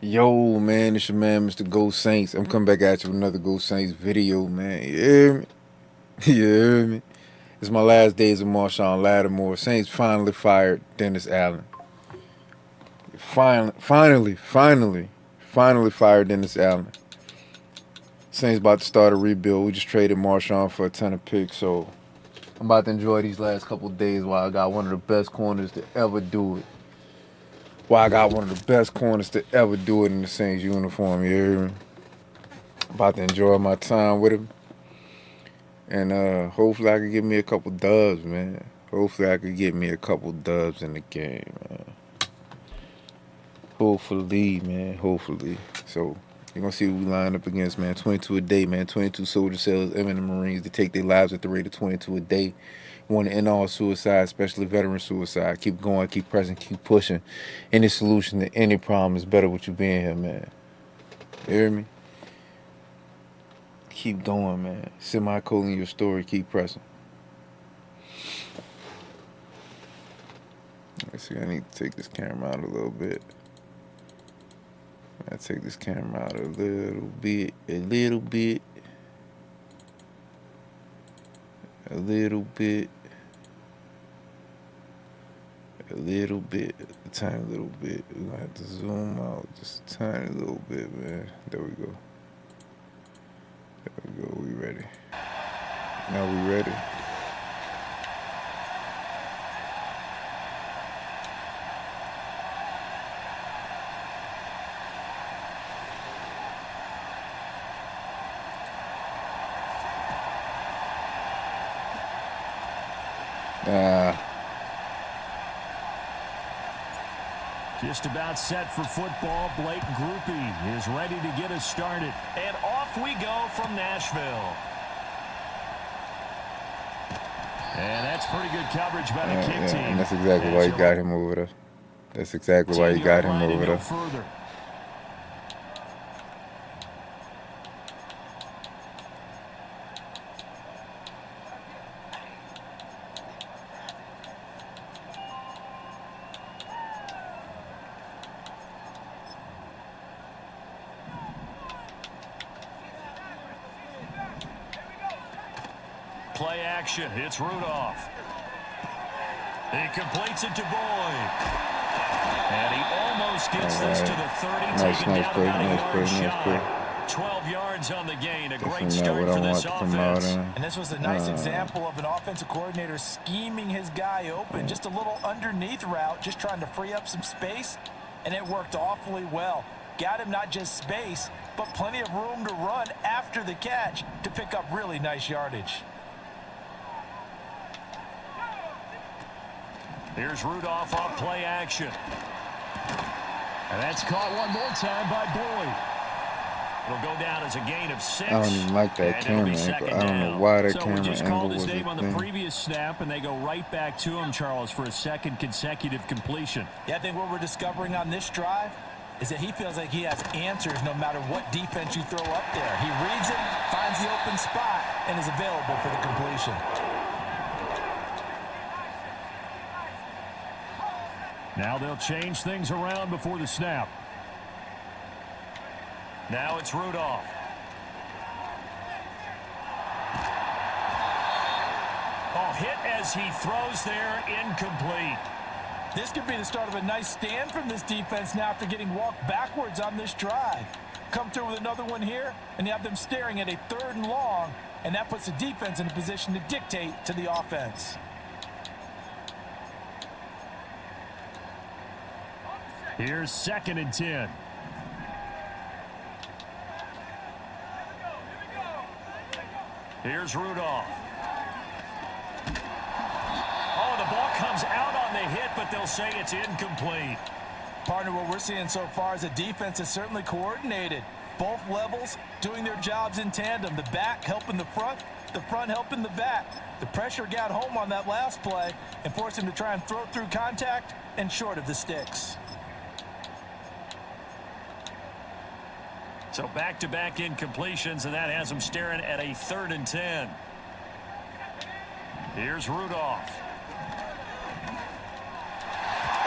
Yo, man, it's your man, Mr. Ghost Saints. I'm coming back at you with another Ghost Saints video, man. You hear me? You hear me? It's my last days of Marshon Lattimore. Saints finally fired Dennis Allen. Finally fired Dennis Allen. Saints about to start a rebuild. We just traded Marshon for a ton of picks, so I'm about to enjoy these last couple of days while I got one of the best corners to ever do it. Well, I got one of the best corners to ever do it in the Saints uniform, you hear me? About to enjoy my time with him. And hopefully I can get me a couple dubs, man. Hopefully I could get me a couple dubs in the game, man. Hopefully, man. Hopefully. So, you're going to see who we line up against, man. 22 a day, man. 22 soldier cells, aiming the Marines to take their lives at the rate of 22 a day. Want to end all suicide, especially veteran suicide. Keep going, keep pressing, keep pushing. Any solution to any problem is better with you being here, man. You hear me? Keep going, man. Semicolon your story, keep pressing. Let's see, I need to take this camera out a little bit. I take this camera out a little bit. A little bit. A little bit. A tiny little bit. We're gonna have to zoom out just a tiny little bit, man. There we go. There we go. We ready. Now we ready. Just about set for football. Blake Groupie is ready to get us started. And off we go from Nashville. And that's pretty good coverage by the kick team. And that's exactly why you got him over there. That's exactly why you got him over there. Further. Play action. It's Rudolph. He completes it to Boyd. And he almost gets this to the 30. Nice play. 12 yards on the gain. A great start for this offense. And this was a nice example of an offensive coordinator scheming his guy open. Just a little underneath route, just trying to free up some space. And it worked awfully well. Got him not just space, but plenty of room to run after the catch to pick up really nice yardage. Here's Rudolph off play action. And that's caught one more time by Boyd. It'll go down as a gain of 6. I don't even like that camera angle. I don't know why that camera angle was a thing. So we just called his name on the previous snap, and they go right back to him, Charles, for a second consecutive completion. Yeah, I think what we're discovering on this drive is that he feels like he has answers no matter what defense you throw up there. He reads it, finds the open spot, and is available for the completion. Now they'll change things around before the snap. Now it's Rudolph. Oh, hit as he throws there, incomplete. This could be the start of a nice stand from this defense now after getting walked backwards on this drive. Come through with another one here, and you have them staring at a 3rd and long, and that puts the defense in a position to dictate to the offense. Here's 2nd and 10. Here's Rudolph. Oh, the ball comes out on the hit, but they'll say it's incomplete. Partner, what we're seeing so far is a defense is certainly coordinated. Both levels doing their jobs in tandem. The back helping the front helping the back. The pressure got home on that last play and forced him to try and throw through contact and short of the sticks. So back-to-back incompletions, and that has them staring at a 3rd and 10. Here's Rudolph.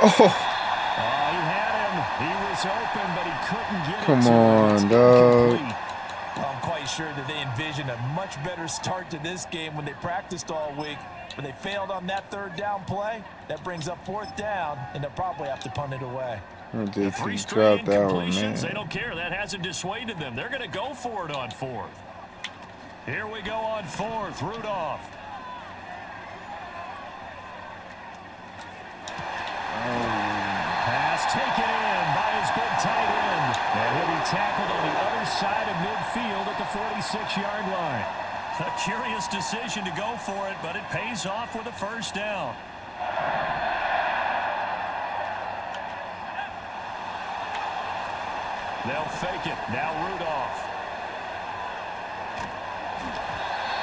Oh. He had him. He was open, but he couldn't get Come it to on, him. It's dog. incomplete. Well, I'm quite sure that they envisioned a much better start to this game when they practiced all week, but they failed on that third down play. That brings up fourth down, and they'll probably have to punt it away. Just Three he straight dropped out, man. incompletions. They don't care. That hasn't dissuaded them. They're going to go for it on fourth. Here we go on fourth. Rudolph. Pass taken in by his big tight end. And he'll be tackled on the other side of midfield at the 46-yard line. A curious decision to go for it, but it pays off with a first down. They'll fake it. Now Rudolph.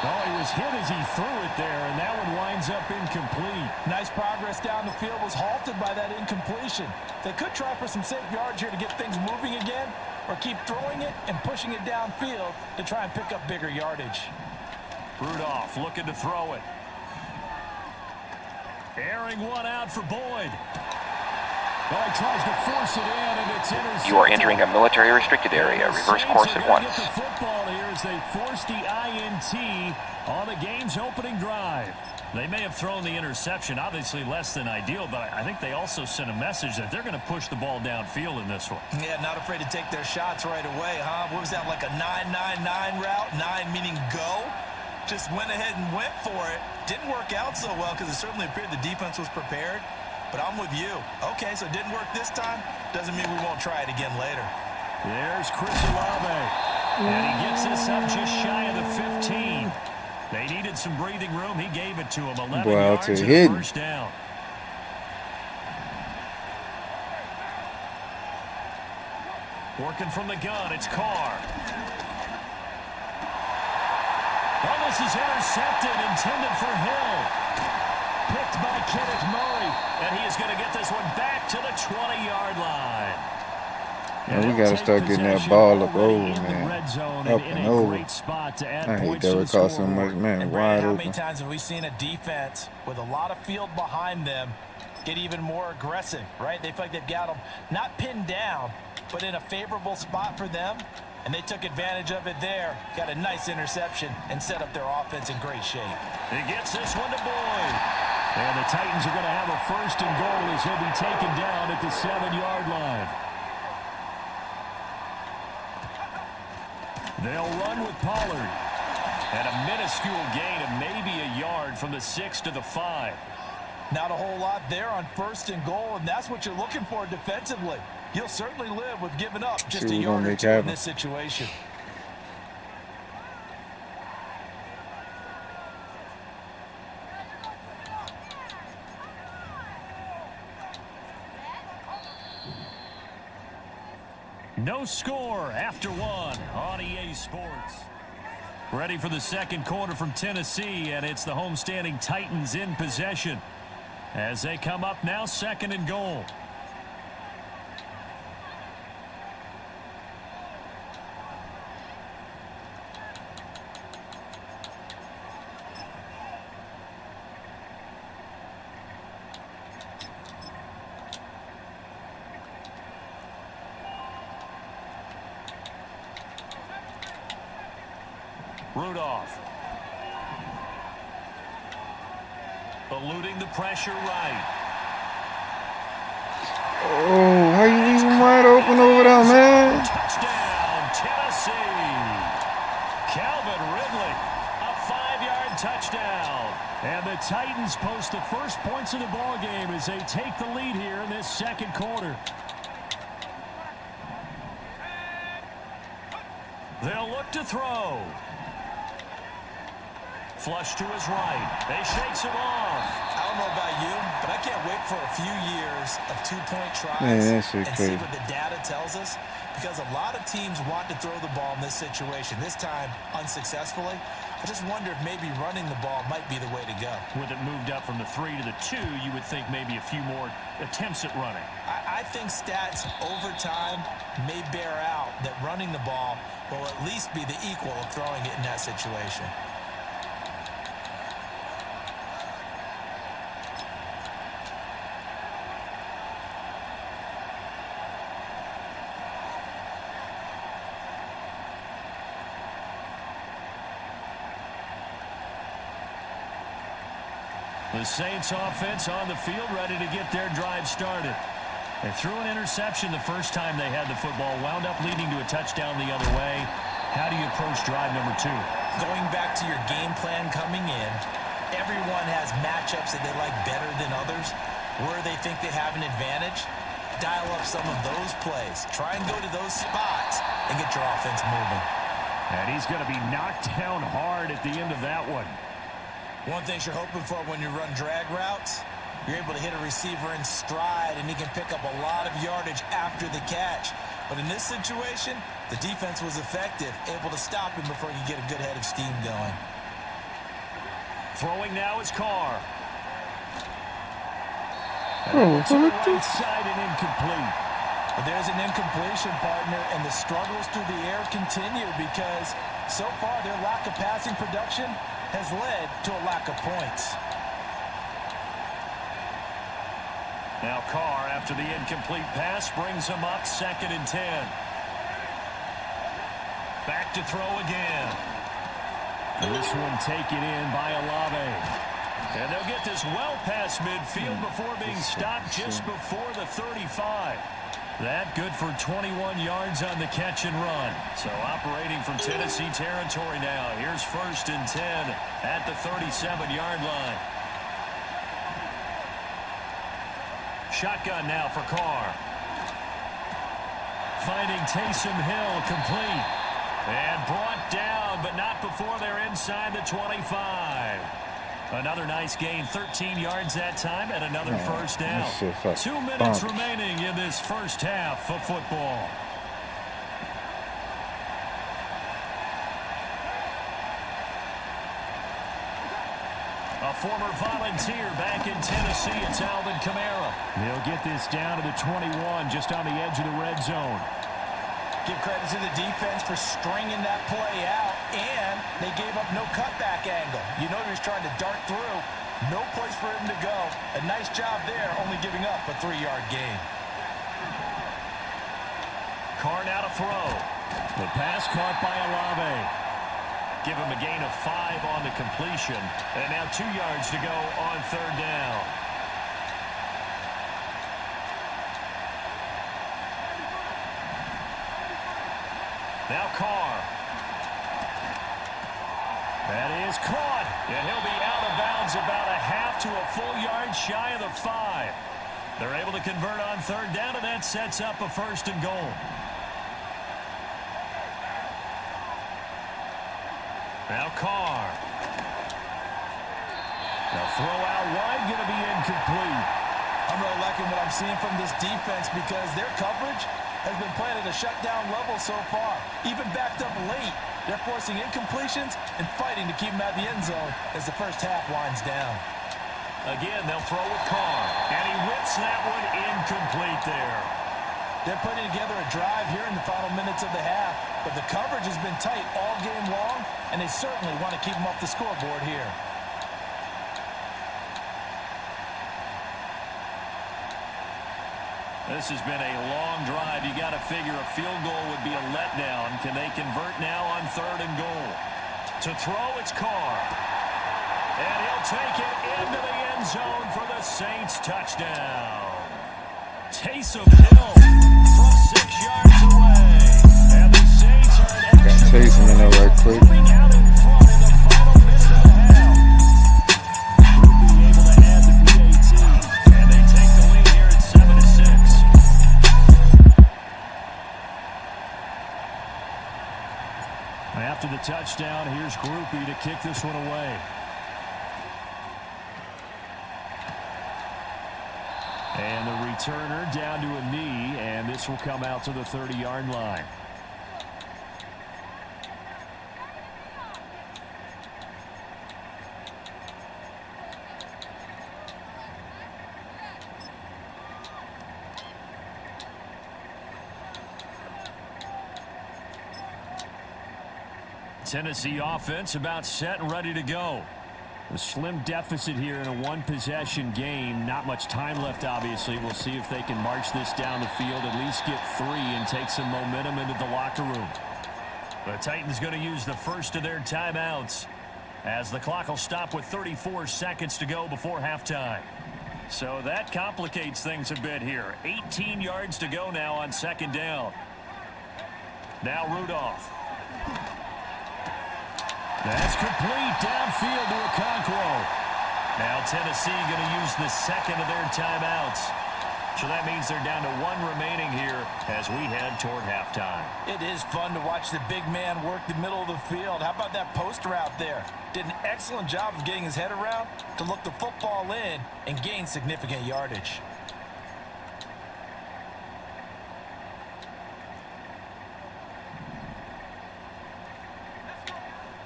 Oh, he was hit as he threw it there, and that one winds up incomplete. Nice progress down the field was halted by that incompletion. They could try for some safe yards here to get things moving again, or keep throwing it and pushing it downfield to try and pick up bigger yardage. Rudolph looking to throw it. Airing one out for Boyd. Well, he tries to force it in, and it's intercepted. You are entering a military restricted area. Reverse course at once. Get the football here as they force the INT on the game's opening drive. They may have thrown the interception, obviously less than ideal, but I think they also sent a message that they're going to push the ball downfield in this one. Yeah, not afraid to take their shots right away, huh? What was that, like a 9-9-9 route? 9 meaning go? Just went ahead and went for it. Didn't work out so well because it certainly appeared the defense was prepared. But I'm with you. Okay, so it didn't work this time. Doesn't mean we won't try it again later. There's Chris Olave. And he gets us up just shy of the 15. They needed some breathing room. He gave it to him. 11 yards and a first down. Working from the gun, it's Carr. Oh, this is intercepted, intended for Hill. Picked by Kenneth Murray, and he is going to get this one back to the 20-yard line. Man, we got to start getting that ball up over, man. Up and over. I hate that it costs so much, man. Wide How open. many times have we seen a defense with a lot of field behind them get even more aggressive, right? They feel like they've got them not pinned down, but in a favorable spot for them, and they took advantage of it there. Got a nice interception and set up their offense in great shape. He gets this one to Boyd. And the Titans are going to have a first and goal as he'll be taken down at the 7-yard line. They'll run with Pollard. And a minuscule gain of maybe a yard from the 6 to the 5. Not a whole lot there on first and goal, and that's what you're looking for defensively. You'll certainly live with giving up just a yard or two in this situation. No score after one on EA Sports. Ready for the second quarter from Tennessee, and it's the homestanding Titans in possession as they come up now, second and goal. Rudolph. Eluding the pressure right. Oh, how you leave him wide open over there, man? Touchdown, Tennessee. Calvin Ridley, a 5-yard touchdown. And the Titans post the first points of the ball game as they take the lead here in this second quarter. They'll look to throw. Flush to his right. They shakes him off. I don't know about you, but I can't wait for a few years of two-point tries Man, that shit and crazy. see what the data tells us. Because a lot of teams want to throw the ball in this situation, this time unsuccessfully. I just wonder if maybe running the ball might be the way to go. With it moved up from the 3 to the 2, you would think maybe a few more attempts at running. I think stats over time may bear out that running the ball will at least be the equal of throwing it in that situation. The Saints offense on the field, ready to get their drive started. They threw an interception the first time they had the football, wound up leading to a touchdown the other way. How do you approach drive number 2? Going back to your game plan coming in, everyone has matchups that they like better than others, where they think they have an advantage. Dial up some of those plays. Try and go to those spots and get your offense moving. And he's going to be knocked down hard at the end of that one. One thing you're hoping for when you run drag routes, you're able to hit a receiver in stride, and he can pick up a lot of yardage after the catch. But in this situation, the defense was effective, able to stop him before he could get a good head of steam going. Throwing now is Carr. Oh, To the right side and incomplete. But there's an incompletion, partner, and the struggles through the air continue because so far their lack of passing production has led to a lack of points. Now Carr, after the incomplete pass, brings him up 2nd and 10. Back to throw again. This one taken in by Olave. And they'll get this well past midfield before being stopped just before the 35. That good for 21 yards on the catch and run. So operating from Tennessee territory now. Here's 1st and 10 at the 37-yard line. Shotgun now for Carr. Finding Taysom Hill complete. And brought down, but not before they're inside the 25. Another nice gain, 13 yards that time, and another first down. 2 minutes remaining in this first half of football. A former volunteer back in Tennessee, it's Alvin Kamara. They'll get this down to the 21, just on the edge of the red zone. Give credit to the defense for stringing that play out, and they gave up no cutback angle. You know he was trying to dart through. No place for him to go. A nice job there, only giving up a 3-yard gain. Carr now to throw. The pass caught by Olave. Give him a gain of 5 on the completion. And now 2 yards to go on 3rd down. Now Carr. That is caught. And he'll be out of bounds about a half to a full yard shy of the 5. They're able to convert on 3rd down, and that sets up a 1st and goal. Now Carr. The throw out wide, going to be incomplete. I'm really liking what I'm seeing from this defense because their coverage has been playing at a shutdown level so far. Even backed up late, they're forcing incompletions and fighting to keep them out of the end zone as the first half winds down. Again, they'll throw with Carr, and he whips that one incomplete there. They're putting together a drive here in the final minutes of the half, but the coverage has been tight all game long, and they certainly want to keep them off the scoreboard here. This has been a long drive. You got to figure a field goal would be a letdown. Can they convert now on 3rd and goal? To throw, it's Carr. And he'll take it into the end zone for the Saints touchdown. Taysom Hill from 6 yards away. And the Saints are an extra Taysom in there right quick. moving out in front in the final minute of the half. Groupie able to add the PAT. And they take the lead here at 7-6. After the touchdown, here's Groupie to kick this one away. And the returner down to a knee, and this will come out to the 30-yard line. Tennessee offense about set and ready to go. A slim deficit here in a one-possession game. Not much time left, obviously. We'll see if they can march this down the field, at least get 3 and take some momentum into the locker room. The Titans going to use the first of their timeouts. as the clock will stop with 34 seconds to go before halftime. So that complicates things a bit here. 18 yards to go now on second down. Now Rudolph. That's complete downfield to Okonkwo. Now Tennessee going to use the second of their timeouts. So that means they're down to one remaining here as we head toward halftime. It is fun to watch the big man work the middle of the field. How about that post route there? Did an excellent job of getting his head around to look the football in and gain significant yardage.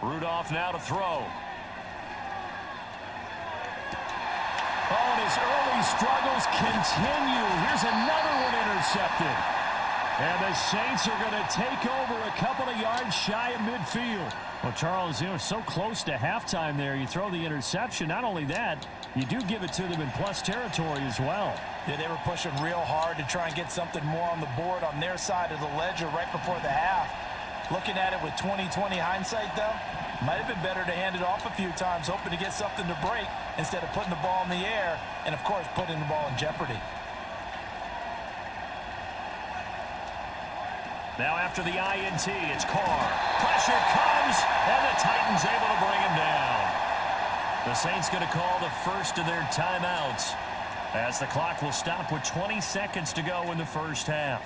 Rudolph now to throw. Oh, and his early struggles continue. Here's another one intercepted. And the Saints are going to take over a couple of yards shy of midfield. Well, Charles, you know, so close to halftime there. You throw the interception. Not only that, you do give it to them in plus territory as well. Yeah, they were pushing real hard to try and get something more on the board on their side of the ledger right before the half. Looking at it with 20/20 hindsight, though, might have been better to hand it off a few times, hoping to get something to break instead of putting the ball in the air and, of course, putting the ball in jeopardy. Now after the INT, it's Carr. Pressure comes, and the Titans able to bring him down. The Saints going to call the first of their timeouts as the clock will stop with 20 seconds to go in the first half.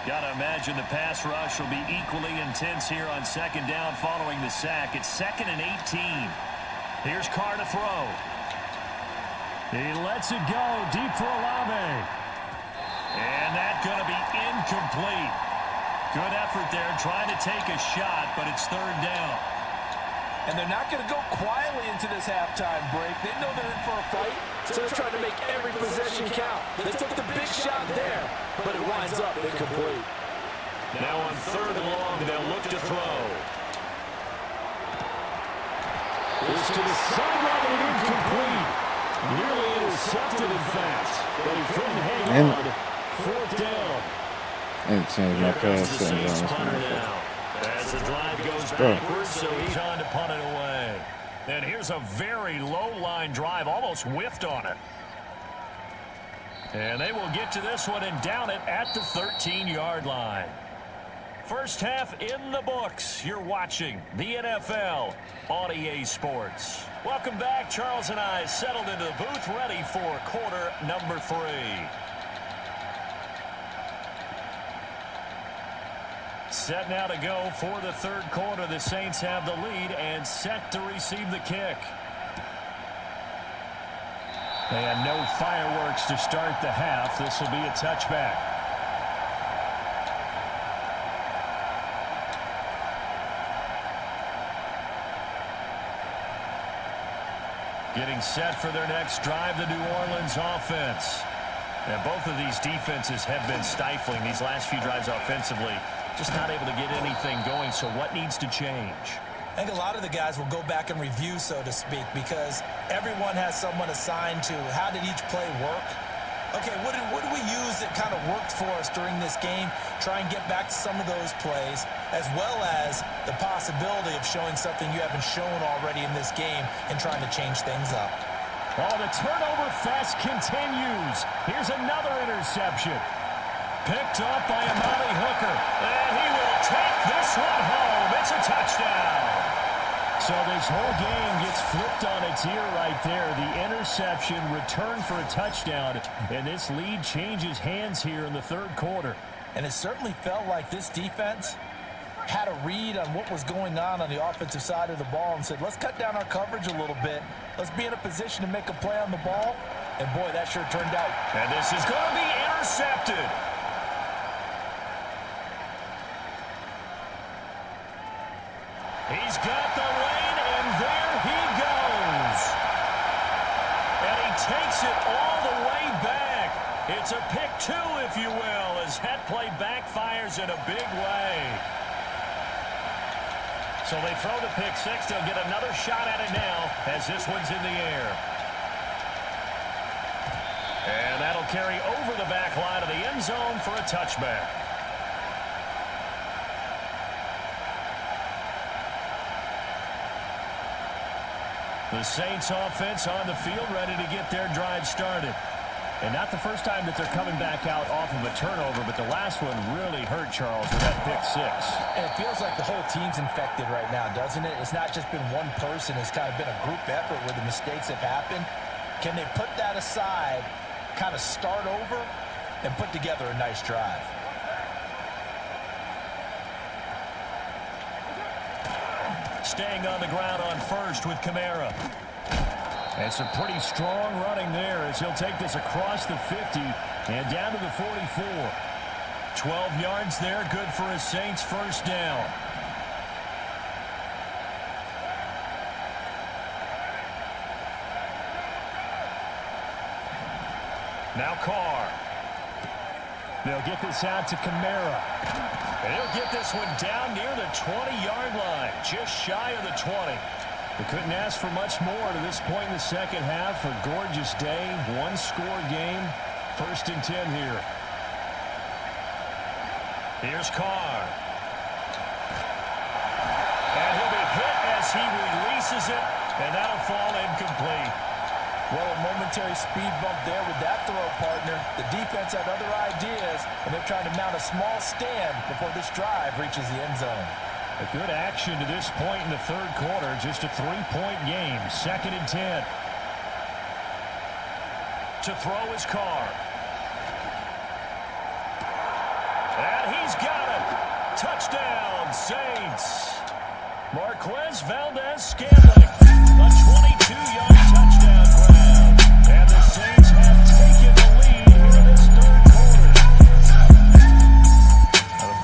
Got to imagine the pass rush will be equally intense here on second down following the sack. It's 2nd and 18. Here's Carr to throw. He lets it go deep for Olave. And that's going to be incomplete. Good effort there trying to take a shot, but it's third down. And they're not going to go quietly into this halftime break. They know they're in for a fight, so they're trying to make every possession count. They took the big shot there, but it winds up incomplete. Now on third and long, they'll look to throw. It's to the sideline and incomplete. Nearly intercepted, in fact, but he couldn't hang on. Fourth down. Ain't changed my pass settings on this now. As the drive goes backwards, so he's on to punt it away. And here's a very low-line drive, almost whiffed on it. And they will get to this one and down it at the 13-yard line. First half in the books. You're watching the NFL on EA Sports. Welcome back. Charles and I settled into the booth, ready for quarter number 3. Set now to go for the third quarter. The Saints have the lead and set to receive the kick. And no fireworks to start the half. This will be a touchback. Getting set for their next drive, the New Orleans offense. And both of these defenses have been stifling these last few drives offensively. Just not able to get anything going, so what needs to change? I think a lot of the guys will go back and review, so to speak, because everyone has someone assigned to how did each play work. Okay, what did we use that kind of worked for us during this game? Try and get back to some of those plays, as well as the possibility of showing something you haven't shown already in this game and trying to change things up. Oh, the turnover fest continues. Here's another interception. Picked up by Amari Hooker. And he will take this one home. It's a touchdown. So this whole game gets flipped on its ear right there. The interception returned for a touchdown. And this lead changes hands here in the third quarter. And it certainly felt like this defense had a read on what was going on the offensive side of the ball and said, let's cut down our coverage a little bit. Let's be in a position to make a play on the ball. And, boy, that sure turned out. And this is going to be intercepted. He's got the lane, and there he goes. And he takes it all the way back. It's a pick 2, if you will, as that play backfires in a big way. So they throw the pick 6. They'll get another shot at it now as this one's in the air. And that'll carry over the back line of the end zone for a touchback. The Saints offense on the field, ready to get their drive started. And not the first time that they're coming back out off of a turnover, but the last one really hurt Charles with that pick six. And it feels like the whole team's infected right now, doesn't it? It's not just been one person. It's kind of been a group effort where the mistakes have happened. Can they put that aside, kind of start over, and put together a nice drive? Staying on the ground on first with Kamara. And some pretty strong running there as he'll take this across the 50 and down to the 44. 12 yards there, good for a Saints first down. Now Carr. They'll get this out to Kamara. And he'll get this one down near the 20-yard line, just shy of the 20. They couldn't ask for much more to this point in the second half. A gorgeous day, one-score game, 1st and 10 here. Here's Carr. And he'll be hit as he releases it, and that'll fall incomplete. Well, a momentary speed bump there with that throw, partner. The defense had other ideas, and they're trying to mount a small stand before this drive reaches the end zone. A good action to this point in the third quarter. Just a 3-point game. 2nd and 10. To throw his Carr. And he's got it. Touchdown, Saints. Marquez Valdez-Scantling. A 22-yard touchdown grab. And the Saints have taken the lead here in this third quarter.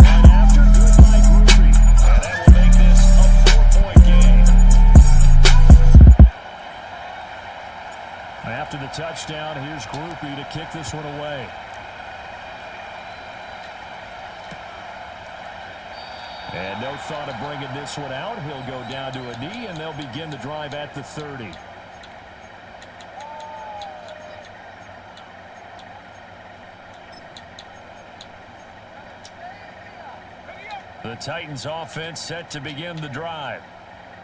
Right after, good by Groupie. And that will make this a 4-point game. After the touchdown, here's Groupie to kick this one away. And no thought of bringing this one out. He'll go down to a knee, and they'll begin the drive at the 30. The Titans offense set to begin the drive.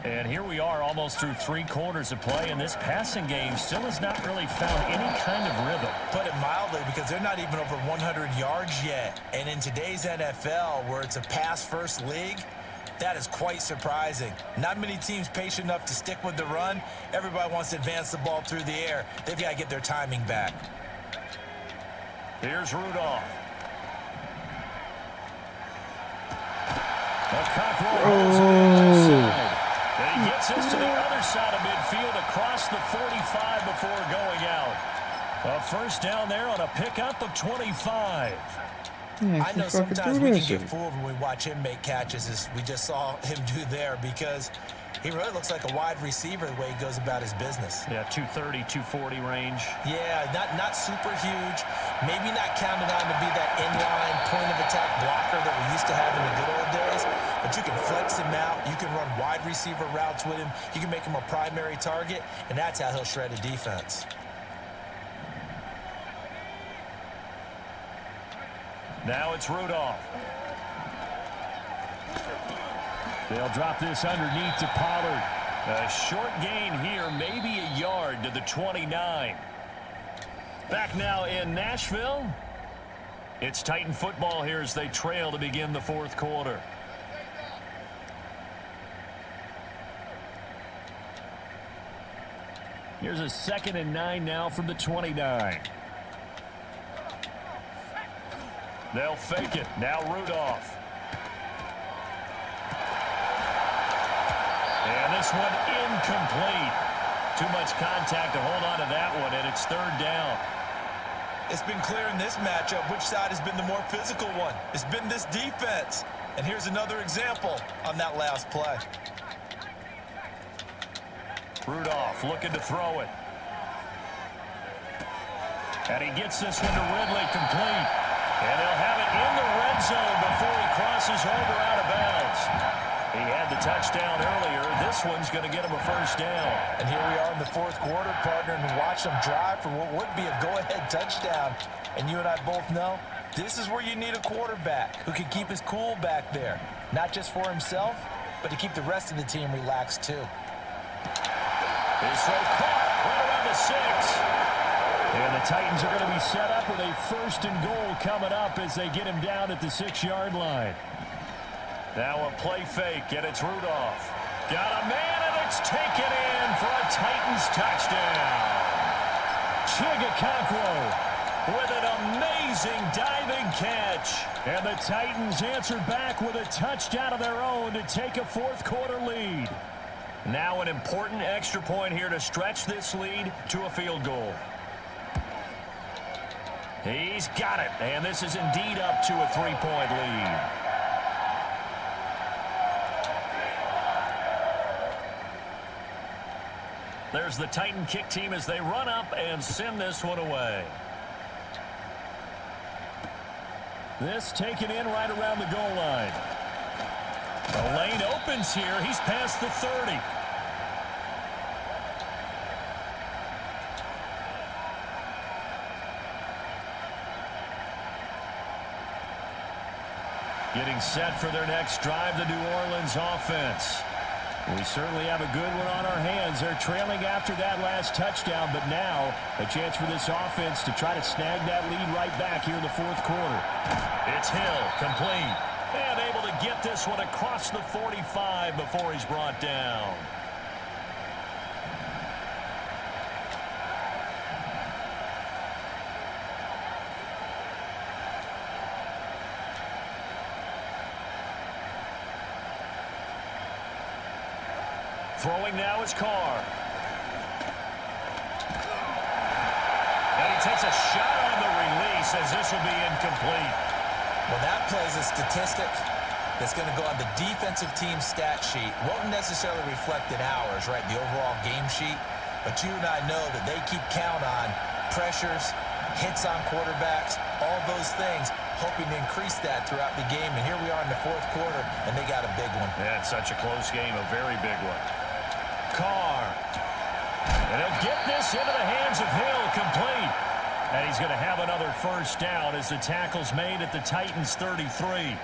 And here we are almost through 3 quarters of play, and this passing game still has not really found any kind of rhythm. Put it mildly, because they're not even over 100 yards yet. And in today's NFL, where it's a pass-first league, that is quite surprising. Not many teams patient enough to stick with the run. Everybody wants to advance the ball through the air. They've got to get their timing back. Here's Rudolph. A cock roll. And he gets us to the other side of midfield across the 45 before going out. A first down there on a pickup of 25. Yeah, I know sometimes we can get fooled when we watch him make catches, as we just saw him do there, because he really looks like a wide receiver the way he goes about his business. Yeah, 230, 240 range. Yeah, not super huge. Maybe not counted on to be that inline point-of-attack blocker that we used to have in the good old days. But you can flex him out. You can run wide receiver routes with him. You can make him a primary target, and that's how he'll shred a defense. Now it's Rudolph. They'll drop this underneath to Pollard. A short gain here, maybe a yard to the 29. Back now in Nashville. It's Titan football here as they trail to begin the fourth quarter. Here's a 2nd and 9 now from the 29. They'll fake it. Now Rudolph. And this one incomplete. Too much contact to hold on to that one, and it's 3rd down. It's been clear in this matchup which side has been the more physical one. It's been this defense. And here's another example on that last play. Rudolph looking to throw it. And he gets this one to Ridley complete. And they'll have it in the red zone before he crosses over out of bounds. He had the touchdown earlier. This one's going to get him a first down. And here we are in the fourth quarter, partner, and watch them drive for what would be a go-ahead touchdown. And you and I both know this is where you need a quarterback who can keep his cool back there. Not just for himself, but to keep the rest of the team relaxed too. His throw caught right around the 6. And the Titans are going to be set up with a 1st and goal coming up as they get him down at the 6-yard line. Now a play fake, and it's Rudolph. Got a man, and it's taken in for a Titans touchdown. Chigakonkwo with an amazing diving catch. And the Titans answer back with a touchdown of their own to take a 4th quarter lead. Now an important extra point here to stretch this lead to a field goal. He's got it, and this is indeed up to a 3-point lead. There's the Titan kick team as they run up and send this one away. This taken in right around the goal line. The lane opens here. He's past the 30. Getting set for their next drive, the New Orleans offense. We certainly have a good one on our hands. They're trailing after that last touchdown, but now a chance for this offense to try to snag that lead right back here in the 4th quarter. It's Hill, complete, and able to get this one across the 45 before he's brought down. Throwing now is Carr. And he takes a shot on the release as this will be incomplete. Well, that play is a statistic that's going to go on the defensive team stat sheet. Won't necessarily reflect in ours, right, the overall game sheet. But you and I know that they keep count on pressures, hits on quarterbacks, all those things, hoping to increase that throughout the game. And here we are in the 4th quarter, and they got a big one. Yeah, it's such a close game, a very big one. Carr. And he'll get this into the hands of Hill, complete. And he's going to have another 1st down as the tackle's made at the Titans' 33.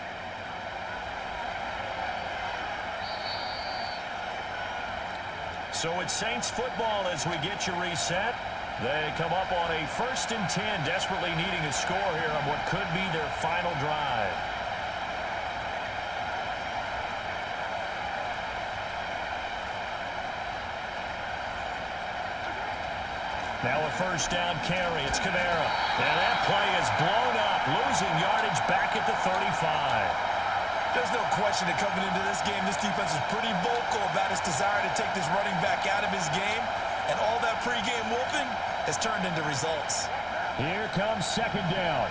So it's Saints football as we get you reset. They come up on a 1st and 10, desperately needing a score here on what could be their final drive. Now a 1st down carry. It's Kamara. And that play is blown up, losing yardage back at the 35. There's no question that coming into this game, this defense is pretty vocal about its desire to take this running back out of his game. And all that pregame wolfing has turned into results. Here comes 2nd down.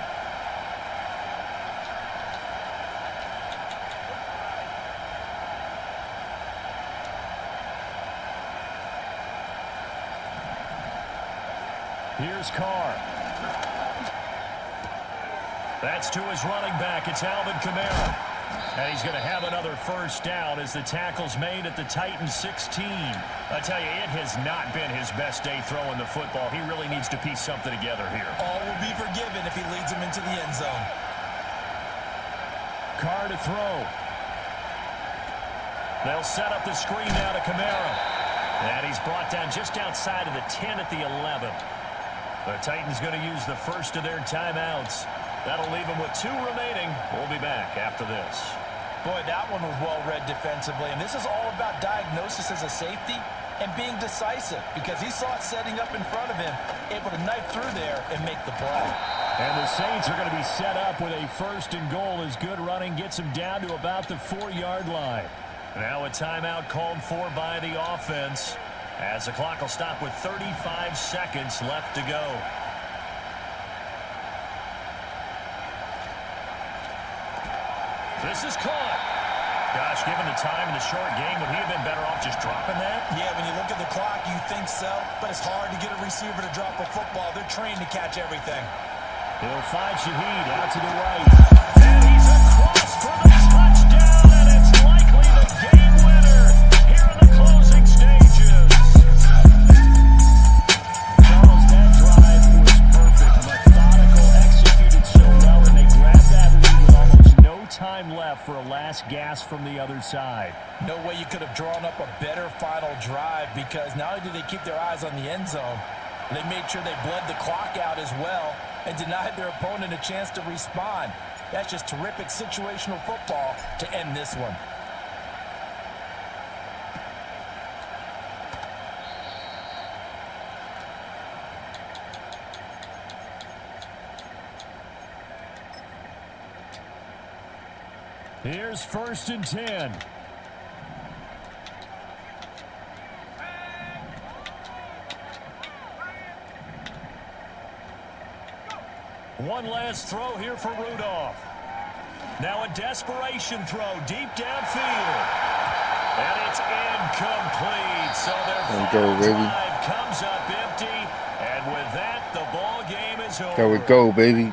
Here's Carr. That's to his running back. It's Alvin Kamara. And he's going to have another 1st down as the tackle's made at the Titans' 16. I tell you, it has not been his best day throwing the football. He really needs to piece something together here. All will be forgiven if he leads him into the end zone. Carr to throw. They'll set up the screen now to Kamara. And he's brought down just outside of the 10 at the 11. The Titans going to use the 1st of their timeouts. That'll leave them with 2 remaining. We'll be back after this. Boy, that one was well read defensively. And this is all about diagnosis as a safety and being decisive because he saw it setting up in front of him, able to knife through there and make the play. And the Saints are going to be set up with a 1st and goal as good running gets them down to about the 4-yard line. Now a timeout called for by the offense as the clock will stop with 35 seconds left to go. This is caught. Gosh, given the time in the short game, would he have been better off just dropping that? Yeah, when you look at the clock, you think so. But it's hard to get a receiver to drop a football. They're trained to catch everything. He'll find Shaheed out to the right. And he's across for the touchdown, and it's likely the game winner here in the closing stages. Charles, that drive was perfect. Methodical, executed so well, and they grabbed that lead with almost no time left for a last gasp from the other side. No way you could have drawn up a better final drive, because not only did they keep their eyes on the end zone, they made sure they bled the clock out as well and denied their opponent a chance to respond. That's just terrific situational football to end this one. Here's 1st and 10. One last throw here for Rudolph. Now a desperation throw deep downfield. And it's incomplete. So their final drive comes up empty. And with that, the ball game is over. There we go, baby.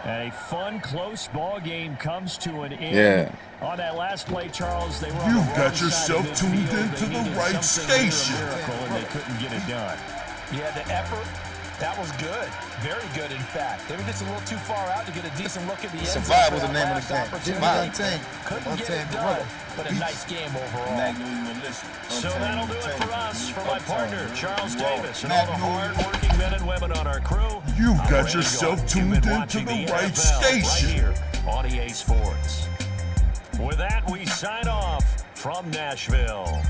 A fun, close ball game comes to an end. Yeah. On that last play, Charles, they were on You've the got wrong yourself side of tuned midfield. into They the needed right something near station. a miracle, and they couldn't get it done. Yeah, the effort, that was good. Very good, in fact. They were just a little too far out to get a decent look at the end zone. Survive was the name of the game. Couldn't get it done, but a nice game overall. So that'll do it for us. For my partner, Charles Davis, and all the hard-working men and women on our crew, You've I'm got ready to yourself go. tuned You've been into watching the right NFL station. right here on EA Sports. With that, we sign off from Nashville.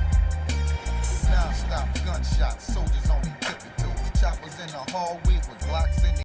Non-stop gunshots, soldiers on the tippy toes, choppers in the hallway with Glocks in the